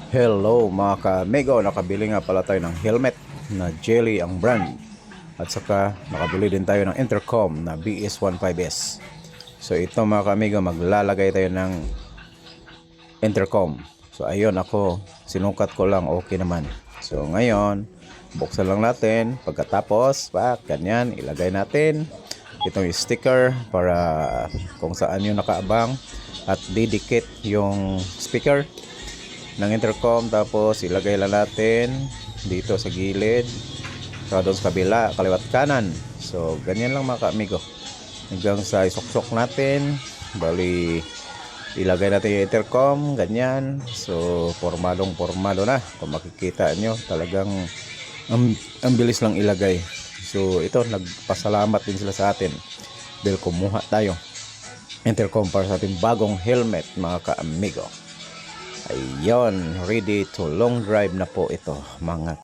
Hello mga ka-amigo, nakabili nga pala tayo ng helmet na Jelly ang brand. At saka nakabili din tayo ng intercom na BS15S. So ito mga ka-amigo, maglalagay tayo ng intercom. So ayun, ako sinukat ko lang, okay naman. So ngayon, buksan lang natin. Pagkatapos, ganyan, ilagay natin itong sticker para kung saan yung nakaabang. At didikit yung speaker ng intercom, tapos ilagay lang natin dito sa gilid, saka doon sa kabila, kaliwat kanan. So ganyan lang mga ka-amigo, hanggang sa isuksok natin. Bali ilagay natin yung intercom, ganyan. So formado na, kung makikita nyo talagang ang bilis lang ilagay. So ito, nagpasalamat din sila sa atin dahil kumuha tayo intercom para sa ating bagong helmet mga ka-amigo. Ayun, ready to long drive na po ito mga